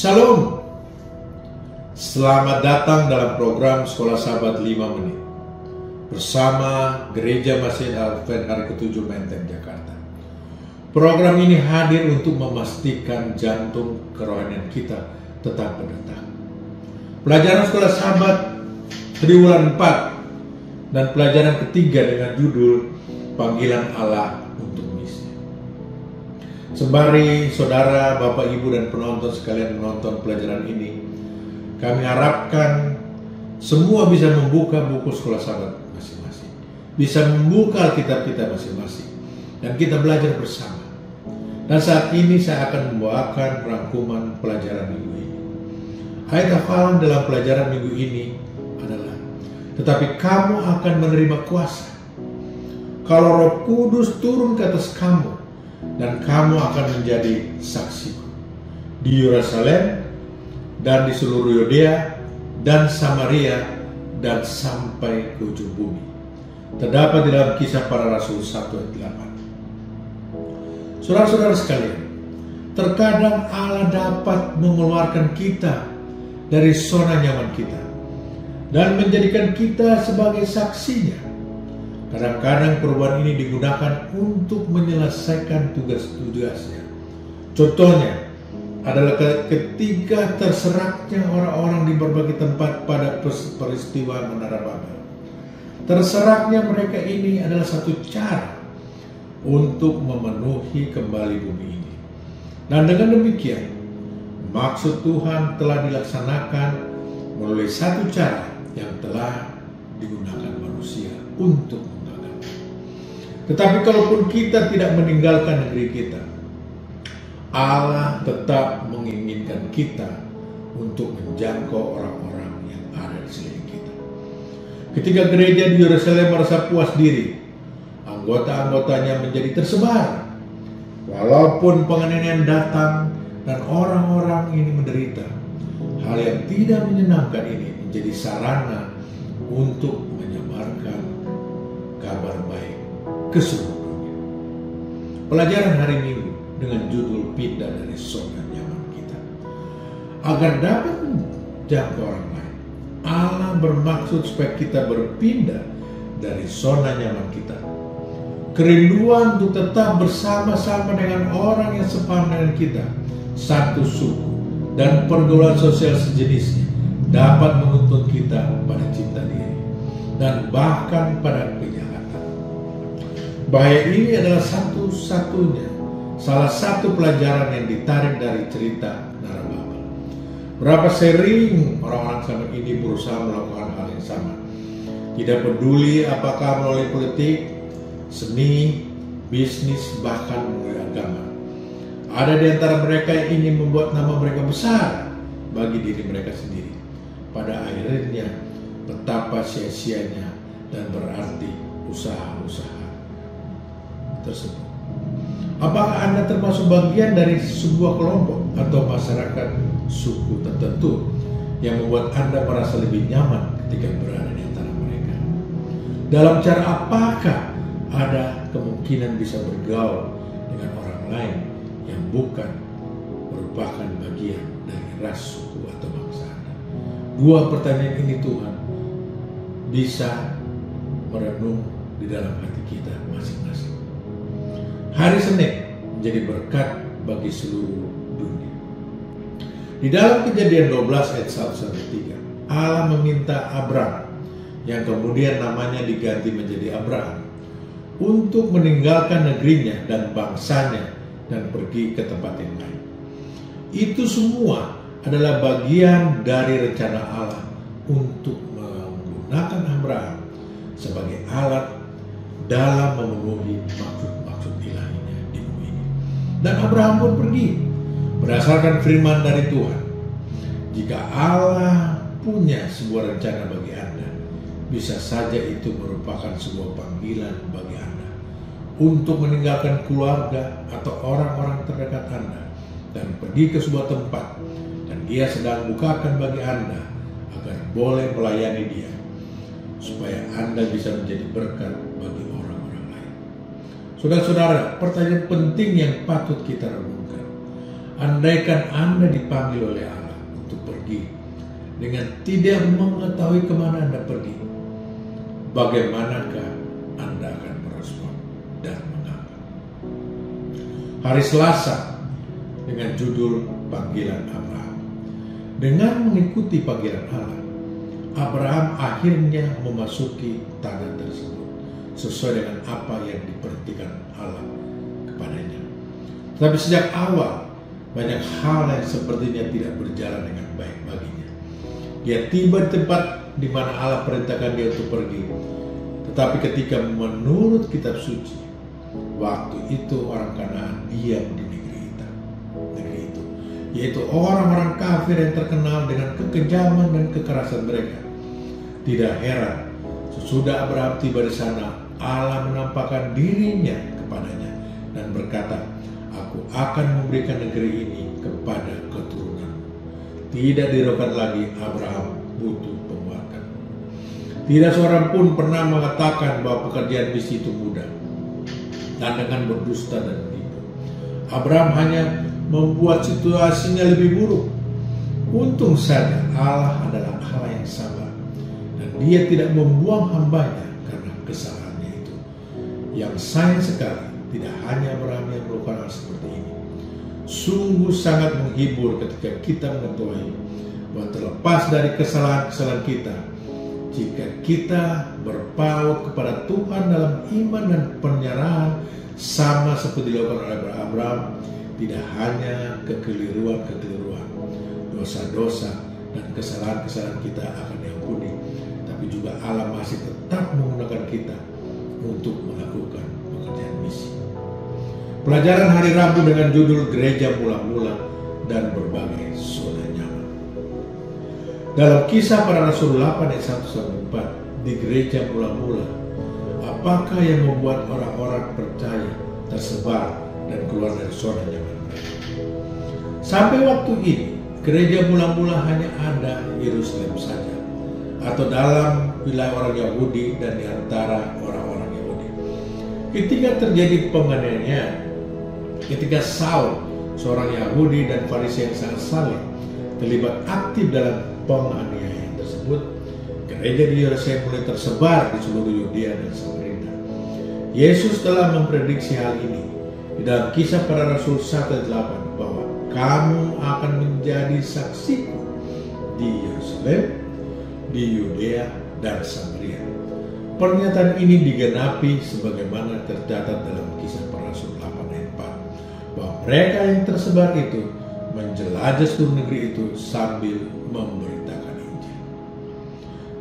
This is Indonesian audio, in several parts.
Salam. Selamat datang dalam program Sekolah Sahabat 5 Menit bersama Gereja Masjid Advent Hari ke-7 Menteng, Jakarta. Program ini hadir untuk memastikan jantung kerohanian kita tetap berdetak. Pelajaran Sekolah Sahabat triwulan 4 dan pelajaran ketiga dengan judul Panggilan Allah untuk Misi. Sembari saudara, bapak, ibu, dan penonton sekalian menonton pelajaran ini, kami harapkan semua bisa membuka buku Sekolah Sahabat masing-masing, bisa membuka Alkitab kita masing-masing, dan kita belajar bersama. Dan saat ini saya akan membawakan rangkuman pelajaran minggu ini. Ayat hafalan dalam pelajaran minggu ini adalah, tetapi kamu akan menerima kuasa kalau Roh Kudus turun ke atas kamu, dan kamu akan menjadi saksiku di Yerusalem dan di seluruh Yudea dan Samaria dan sampai ke ujung bumi. Terdapat di dalam Kisah Para Rasul 1 ayat 8. Saudara-saudara sekalian, terkadang Allah dapat mengeluarkan kita dari zona nyaman kita dan menjadikan kita sebagai saksinya. Kadang-kadang perubahan ini digunakan untuk menyelesaikan tugas-tugasnya. Contohnya adalah ketika terseraknya orang-orang di berbagai tempat pada peristiwa Menara Babel. Terseraknya mereka ini adalah satu cara untuk memenuhi kembali bumi ini. Dan dengan demikian, maksud Tuhan telah dilaksanakan melalui satu cara yang telah digunakan manusia untuk menggagalkan. Tetapi kalaupun kita tidak meninggalkan negeri kita, Allah tetap menginginkan kita untuk menjangkau orang-orang yang ada di sekeliling kita. Ketika gereja di Yerusalem merasa puas diri, anggota-anggotanya menjadi tersebar. Walaupun penganiayaan datang dan orang-orang ini menderita, hal yang tidak menyenangkan ini menjadi sarana untuk menyebarkan kabar baik ke seluruh dunia. Pelajaran hari Minggu dengan judul pindah dari zona nyaman kita. Agar dapat menjangkau orang lain, Allah bermaksud supaya kita berpindah dari zona nyaman kita. Kerinduan untuk tetap bersama-sama dengan orang yang sepaham dengan kita, satu suku, dan pergaulan sosial sejenisnya dapat menuntun kita pada cinta diri dan bahkan pada kejahatan. Bahaya ini adalah salah satu pelajaran yang ditarik dari cerita Menara Babel. Berapa sering orang-orang sama ini berusaha melakukan hal yang sama. Tidak peduli apakah melalui politik, seni, bisnis, bahkan melalui agama. Ada di antara mereka yang ingin membuat nama mereka besar bagi diri mereka sendiri. Pada akhirnya, betapa sia-sianya dan berarti usaha-usaha tersebut. Apakah Anda termasuk bagian dari sebuah kelompok atau masyarakat suku tertentu yang membuat Anda merasa lebih nyaman ketika berada di antara mereka? Dalam cara apakah ada kemungkinan bisa bergaul dengan orang lain yang bukan merupakan bagian dari ras, suku, atau bangsa Anda? Dua pertanyaan ini Tuhan bisa merenung di dalam hati kita masing-masing. Hari Senin menjadi berkat bagi seluruh dunia. Di dalam Kejadian 12 ayat 1-3, Allah meminta Abram, yang kemudian namanya diganti menjadi Abraham, untuk meninggalkan negerinya dan bangsanya dan pergi ke tempat yang lain. Itu semua adalah bagian dari rencana Allah untuk menggunakan Abraham sebagai alat dalam memenuhi maksud ilahinya di bumi ini. Dan Abraham pun pergi berdasarkan firman dari Tuhan. Jika Allah punya sebuah rencana bagi Anda, bisa saja itu merupakan sebuah panggilan bagi Anda untuk meninggalkan keluarga atau orang-orang terdekat Anda dan pergi ke sebuah tempat, dan Dia sedang bukakan bagi Anda agar boleh melayani Dia, supaya Anda bisa menjadi berkat bagi orang-orang lain. Saudara-saudara, pertanyaan penting yang patut kita renungkan. Andaikan Anda dipanggil oleh Allah pergi dengan tidak mengetahui kemana Anda pergi, bagaimanakah Anda akan merespon dan mengapa? Hari Selasa dengan judul Panggilan Abraham. Dengan mengikuti panggilan Allah, Abraham akhirnya memasuki tanah tersebut sesuai dengan apa yang diperhatikan Allah kepadanya. Tapi sejak awal, banyak hal yang sepertinya tidak berjalan dengan baik baginya. Dia tiba di tempat di mana Allah perintahkan dia untuk pergi. Tetapi ketika menurut kitab suci, waktu itu orang Kanaan diam di negeri itu, yaitu orang-orang kafir yang terkenal dengan kekejaman dan kekerasan mereka. Tidak heran, sesudah Abraham tiba di sana, Allah menampakkan dirinya kepadanya dan berkata, "Aku akan memberikan negeri ini kepada keturunan." Tidak diragukan lagi Abraham butuh penguatan. Tidak seorang pun pernah mengatakan bahwa pekerjaan misi itu mudah dan dengan berdusta dan tipu. Abraham hanya membuat situasinya lebih buruk. Untung saja Allah adalah Allah yang sabar dan Dia tidak membuang hambanya karena kesalahannya itu. Yang sayang sekali, tidak hanya Abraham yang melakukan hal seperti ini. Sungguh sangat menghibur ketika kita mengetahui bahwa terlepas dari kesalahan-kesalahan kita, jika kita berpaut kepada Tuhan dalam iman dan penyerahan sama seperti dilakukan oleh Abraham, tidak hanya kekeliruan-kekeliruan, dosa-dosa dan kesalahan-kesalahan kita akan diampuni, tapi juga Allah masih tetap menggunakan kita untuk melakukan pekerjaan misi. Pelajaran hari Rabu dengan judul Gereja Mula-Mula dan Berbagai Zona Nyaman. Dalam Kisah Para Rasul 8 ayat 1-4 di Gereja Mula-Mula, apakah yang membuat orang-orang percaya tersebar dan keluar dari zona nyaman mereka? Sampai waktu ini, gereja mula-mula hanya ada Yerusalem saja, atau dalam wilayah orang Yahudi dan di antara orang-orang Yahudi. Ketika terjadi penganiayaan, ketika Saul, seorang Yahudi dan Farisi yang sangat saleh, terlibat aktif dalam penganiayaan tersebut, gereja di Yerusalem mulai tersebar di seluruh Yudea dan Samaria. Yesus telah memprediksi hal ini di dalam Kisah Para Rasul 1:8 bahwa kamu akan menjadi saksiku di Yerusalem, di Yudea dan Samaria. Pernyataan ini digenapi sebagaimana tercatat dalam Kisah Para Rasul 8 ayat 4 bahwa mereka yang tersebar itu menjelajah seluruh negeri itu sambil memberitakan Injil.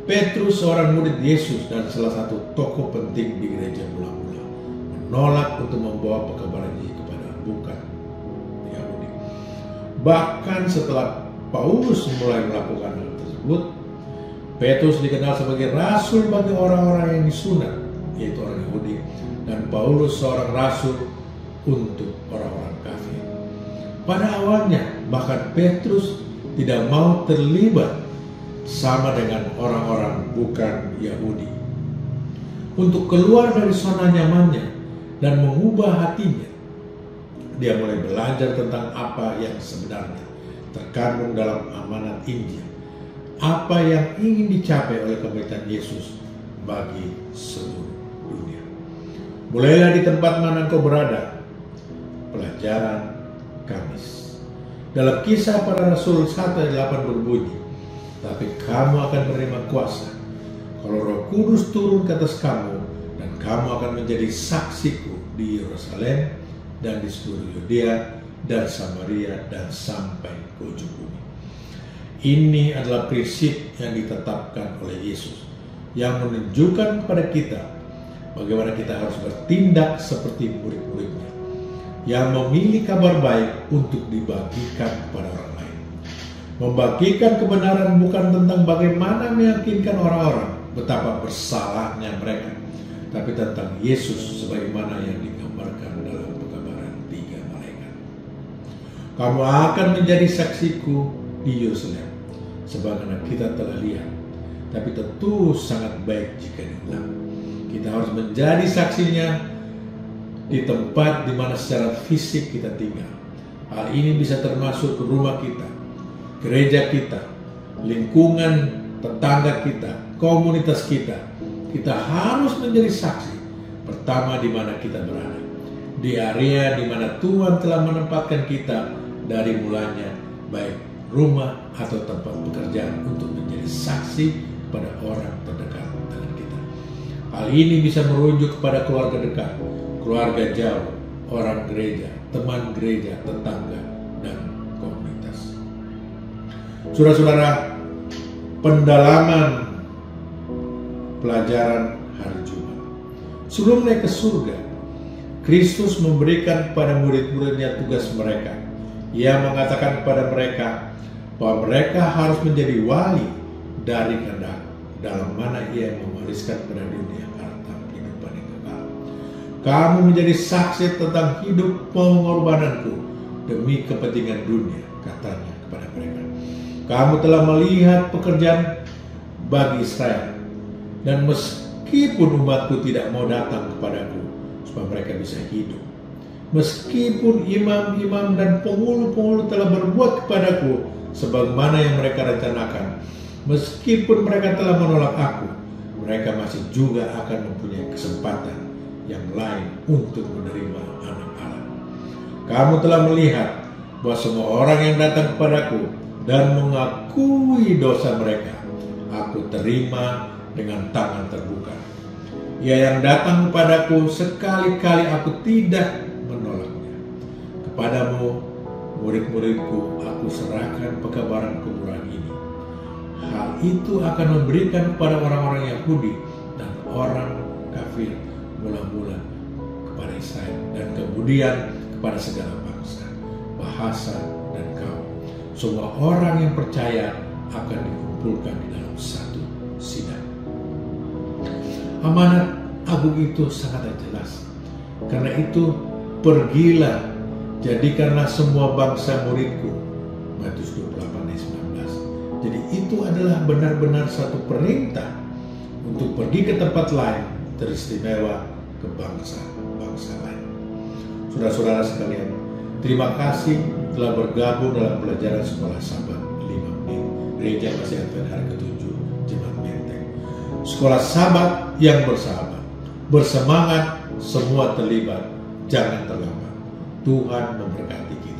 Petrus, seorang murid Yesus dan salah satu tokoh penting di gereja mula-mula, menolak untuk membawa pekabaran Injil kepada bukan Yahudi. Bahkan setelah Paulus mulai melakukan hal tersebut, Petrus dikenal sebagai rasul bagi orang-orang yang disunat, yaitu orang Yahudi, dan Paulus seorang rasul untuk orang-orang kafir. Pada awalnya, bahkan Petrus tidak mau terlibat sama dengan orang-orang bukan Yahudi. Untuk keluar dari zona nyamannya dan mengubah hatinya, dia mulai belajar tentang apa yang sebenarnya terkandung dalam amanat Injil, apa yang ingin dicapai oleh kebaikan Yesus bagi seluruh dunia. Mulailah di tempat mana engkau berada. Pelajaran Kamis. Dalam Kisah Para Rasul 1:8 berbunyi, tapi kamu akan menerima kuasa kalau Roh Kudus turun ke atas kamu, dan kamu akan menjadi saksiku di Yerusalem dan di seluruh Yudea dan Samaria dan sampai ke ujung bumi. Ini adalah prinsip yang ditetapkan oleh Yesus, yang menunjukkan kepada kita bagaimana kita harus bertindak seperti murid-muridnya, yang memilih kabar baik untuk dibagikan kepada orang lain. Membagikan kebenaran bukan tentang bagaimana meyakinkan orang-orang betapa bersalahnya mereka, tapi tentang Yesus sebagaimana yang digambarkan dalam pekabaran 3 malaikat. Kamu akan menjadi saksiku di Yerusalem, sebagaimana kita telah lihat, tapi tentu sangat baik jika diulang. Kita harus menjadi saksinya di tempat di mana secara fisik kita tinggal. Hal ini bisa termasuk rumah kita, gereja kita, lingkungan tetangga kita, komunitas kita. Kita harus menjadi saksi pertama di mana kita berada, di area di mana Tuhan telah menempatkan kita dari mulanya, baik rumah atau tempat pekerjaan, untuk menjadi saksi pada orang terdekat dengan kita. Hal ini bisa merujuk kepada keluarga dekat, keluarga jauh, orang gereja, teman gereja, tetangga, dan komunitas. Saudara-saudara, pendalaman pelajaran hari Jumat. Sebelum naik ke surga, Kristus memberikan kepada murid-muridnya tugas mereka. Ia mengatakan kepada mereka bahwa mereka harus menjadi wali dari kehendak dalam mana ia mewariskan pada dunia harta kehidupan yang kekal. Kamu menjadi saksi tentang hidup pengorbananku demi kepentingan dunia, katanya kepada mereka. Kamu telah melihat pekerjaan bagi Israel, dan meskipun umatku tidak mau datang kepadaku supaya mereka bisa hidup, meskipun imam-imam dan penghulu-penghulu telah berbuat kepadaku sebagaimana yang mereka rencanakan, meskipun mereka telah menolak aku, mereka masih juga akan mempunyai kesempatan yang lain untuk menerima anak Allah. Kamu telah melihat bahwa semua orang yang datang kepadaku dan mengakui dosa mereka, aku terima dengan tangan terbuka. Ia yang datang kepadaku, sekali-kali aku tidak menolaknya. Kepadamu, murid-muridku, aku serahkan pekabaran kemurahan ini. Hal itu akan memberikan kepada orang-orang Yahudi dan orang kafir, mula-mula kepada Israel, dan kemudian kepada segala bangsa, bahasa, dan kaum. Semua orang yang percaya akan dikumpulkan di dalam satu sidang. Amanat agung itu sangat jelas. Karena itu, pergilah, jadikanlah semua bangsa muridku. Matius 28 ayat 19. Jadi itu adalah benar-benar satu perintah untuk pergi ke tempat lain, teristimewa ke bangsa-bangsa lain. Saudara-saudara sekalian, terima kasih telah bergabung dalam pelajaran sekolah Sabat 5 menit Gereja Masih Advent hari ke-7 Jemaat Menteng. Sekolah Sabat yang bersahabat, bersemangat, semua terlibat, jangan terlambat. Tuhan memberkati kita.